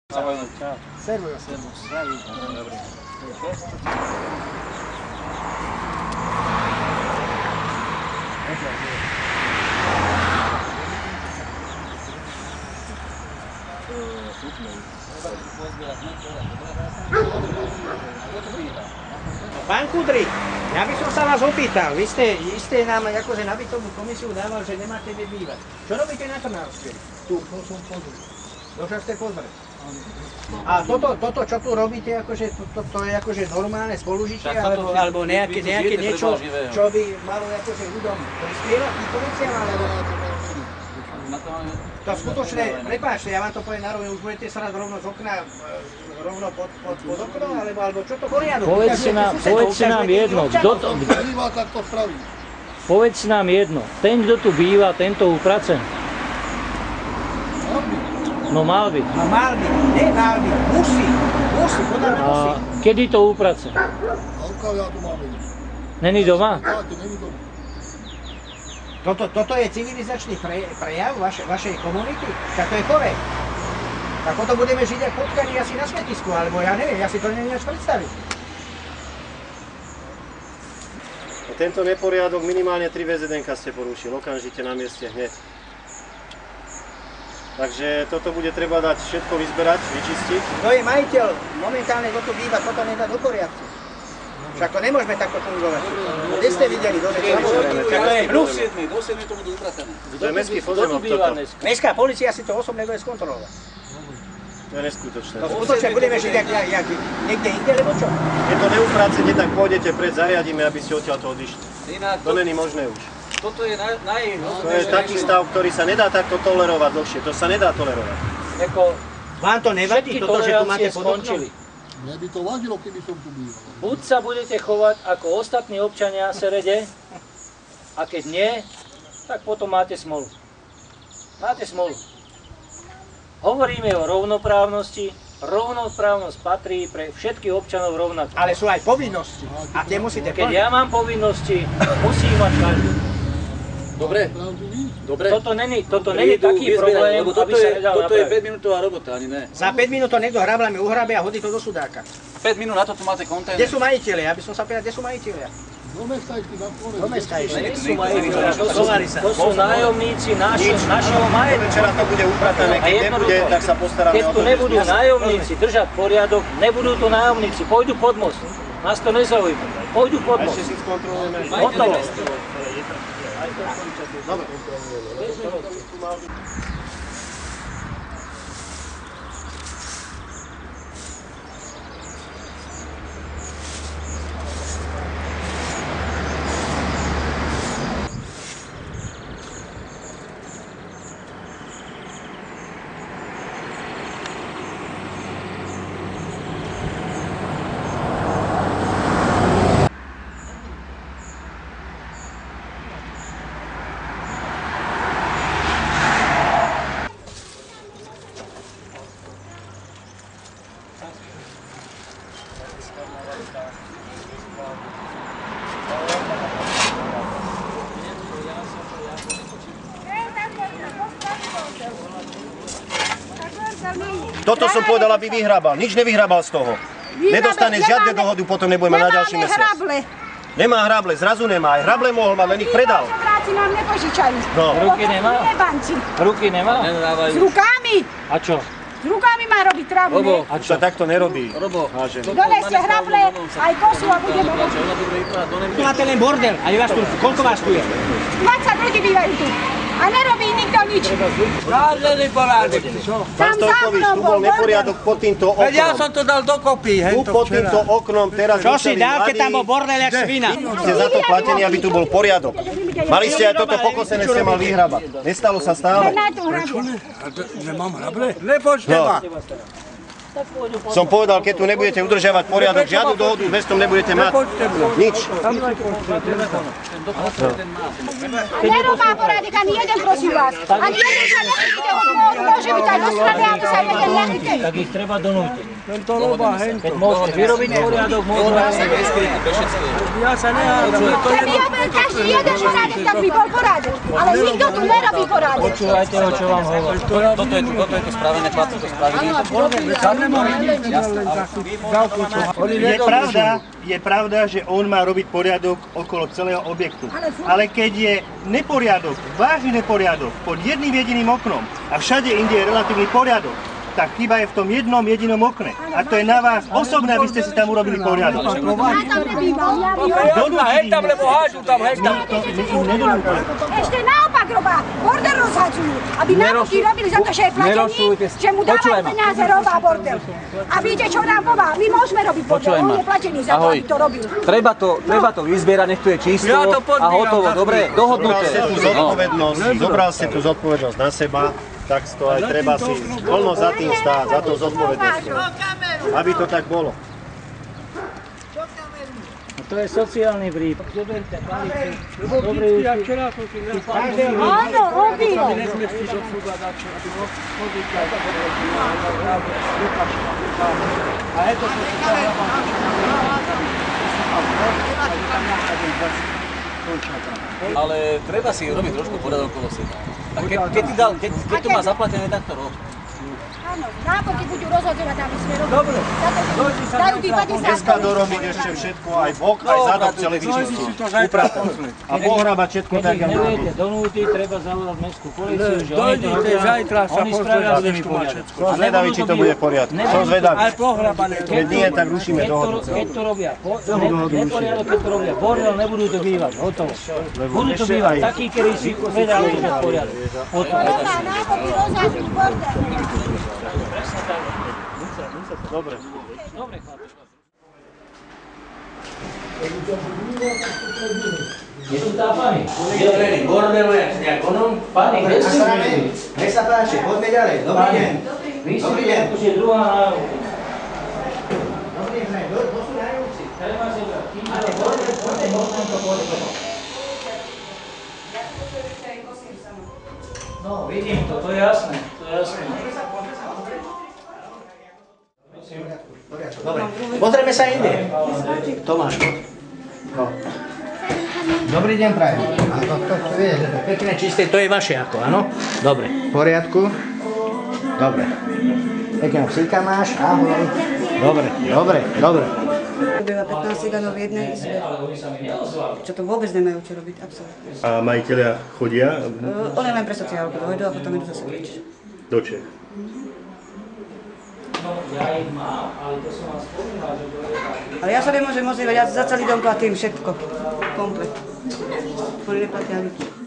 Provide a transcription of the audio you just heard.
Servus. Pán Kudrik, ja by som sa vás opýtal, vy ste nám akože na bytovú komisiu dával, že nemáte kde bývať. Čo robíte na Trnavskej? Tu. To som pozrel. Došli ste pozrieť. A toto, čo tu robíte, akože, to je akože normálne spolužitie, alebo nejaké niečo, čo by malo akože ľuďom prispievať komisiám, alebo... To skutočne, prepáčte, ja vám to poviem na rovinu, už budete sa rovno z okna, rovno pod okno, alebo čo to poriadok? Povedzte nám jedno, kto to... Povedzte nám jedno, ten, kto tu býva, tento uprace? No mal by. No mal by, nie mal by, musí, podľa mňa musí. Kedy to uprace? Není doma? Toto je civilizačný prejav vašej komunity? Tak to je korekt. Tak potom budeme žiť ako potkani asi na smetisku, alebo ja neviem, ja si to neviem až predstaviť. Tento neporiadok minimálne 3 VZN-ka ste porušili, okamžite na mieste hneď. Takže toto bude treba dať všetko vyzberať, vyčistiť. Kto je majiteľ, momentálne kto tu býva, toto nedá do poriadku. Však to nemôžeme takto fungovať. Kde ste videli? To je hnus. Do 7 to budú upratané. To je mestský pozemok toto. Mestská polícia si to osobne bude skontrolovať. To je neskutočné. No skutočne budeme žiť jak niekde inde, lebo čo? Keď to neupracete, tak pôjdete pred, zariadíme, aby ste odtiaľ to odišli. To není možné už. Toto je To je taký stav, ktorý sa nedá takto tolerovať dlhšie. To sa nedá tolerovať. Vám to nevadí, toto, že tu máte pod oknom? Mne by to vadilo, keby som tu býval. Buď sa budete chovať ako ostatní občania Serede, a keď nie, tak potom máte smolu. Máte smolu. Hovoríme o rovnoprávnosti. Rovnoprávnosť patrí pre všetkých občanov rovnako. Ale sú aj povinnosti. A tie musíte plniť. Keď ja mám povinnosti, musím mať každý. Dobre. Toto není taký problém, aby sa nedal napraviť. Toto je 5-minútová robota, ani ne. Za 5 minút to niekto hrablami uhrabe a hodí to do sudáka. 5 minút na to tu máte kontajner. Kde sú majitelia? Aby som sa pýtal, kde sú majitelia? Do mesta išli na pole. Do mesta išli. To sú nájomníci našeho majetku. Večera to bude upratané, keď nebude, tak sa postaráme o to. Keď tu nebudú nájomníci držať poriadok, nebudú tu nájomníci, pôjdu pod most. Nás to nezaujíma. Pôjdu pod most. Ešte si skontrolujeme. Hotovo. Dobre. Toto som povedal, aby vyhrábal. Nič nevyhrábal z toho. Nedostane žiadne dohodu, potom nebudeme na ďalší mesiac. Nemá hrable, zrazu nemá. Aj hrable mohol mať, len ich predal. Vráci nám nepožičajú. No. Ruky nemá? Ruky nemá? S rukami. A čo? S rukami má robiť trávu. A čo? Sa takto nerobí. Doneste hrable, aj kosu a budeme robiť. Tu máte len bordel. A vás tu, koľko vás tu je? 20 ľudí bývajú tu. A nerobí nikto nič. Žádny porádek. Pán Stolkovič, tu bol neporiadok pod týmto oknom. Ja som to dal dokopy. Tu pod týmto oknom teraz... Čo si dal, keď tam bol bordel jak svina? Ste za to platení, aby tu bol poriadok. Mali ste aj toto pokosené, ste mal vyhrabať. Nestalo sa stále. Prečo ne? Nemám hrable? Nepočte ma. Tak pôjdu potom. Som povedal, keď tu nebudete udržiavať poriadok, žiadnu dohodu bez tom nebudete mať. Nič. A nerobá porádek ani jeden, prosím vás. Ani jeden sa nechytíte od môru, môže byť aj do strany, aby sa jeden nechytí. Tak ich treba donútiť. Keď môžete vyrobiť poriadok, môžete aj Keby robil každý jeden porádek, tak by bol porádek. Ale nikto tu nerobí porádek. počúvajte, o čo vám hovorím. Toto je to spravené, chlapci to spravili. Je pravda, že on má robiť poriadok okolo celého objektu. Ale keď je neporiadok, vážny neporiadok, pod jedným jediným oknom a všade inde je relatívny poriadok, tak chyba je v tom jednom jedinom okne. A to je na vás osobné, aby ste si tam urobili poriadok. Ja tam nebývam. Hej tam, lebo hážu tam, hej tam. Ešte naopak robá, bordel rozhadzujú, aby náboky robili za to, že je platený, že mu dávajú peniaze, robá bordel. A viete, čo nám pová? My môžeme robiť bordel, on je platený za to, aby to robil. Treba to vyzbierať, nech tu je čisto a hotovo, dobre, dohodnuté. Zobral ste tú zodpovednosť na seba, tak to aj treba si voľno za tým stáť, za tou zodpovednosťou. Aby to tak bolo. To je sociálny prípad. Zoberte palicu. Dobrý Áno, robí ho. Ale treba si robiť trošku poriadok okolo seba. A keď to má zaplatené, tak to rob. Áno, náboky budú rozhodovať, aby sme robili. Dobre. Dajú tí 50 Dneska dorobiť ešte všetko, aj bok, aj zadok celé vyčistiť. Upratať. A pohrabať všetko tak, keď ako neviete donútiť, treba zavolať mestskú políciu, že oni to robia, oni spravia s nimi poriadok. A zvedavý, či to bude v poriadku. Som zvedavý. Keď nie, tak rušíme dohodu. Keď to robia neporiadok, keď to robia bordel, nebudú to bývať, hotovo. Budú to bývať takí, ktorí si vedia udržať poriadok. Hotovo. náboky rozhadzujú bordel. Dobre. Dobre, chlapi. Je tu tá pani? Bordelu je nejak onom. Pani, kde ste boli? Nech sa páči, poďme ďalej. Dobrý deň. Vy ste Dobrý deň. akože druhá nájomka. Dobrý deň, to sú nájomci. Treba si brať. Kým to bordel, poďme to bordel. No, vidím to, to je jasné, to je jasné. Dobre, pozrieme sa inde. Tomáš, no. Dobrý deň, prajem. To vie, že to je pekné, čisté, to je vaše ako, áno? Dobre, v poriadku. Dobre. Pekného psíka máš, ahoj. Dobre. Býva 15 ciganov v jednej izbe. Čo to vôbec nemajú čo robiť, absolútne. A majiteľia chodia Oni len pre sociálku dojdu a potom idú zase preč. do Čech. No, ja ich mám, ale to som vám spomínal, že to je tak. Ale ja sa nemôžem ozývať, ja za celý dom platím všetko. Komplet. Oni neplatia nič.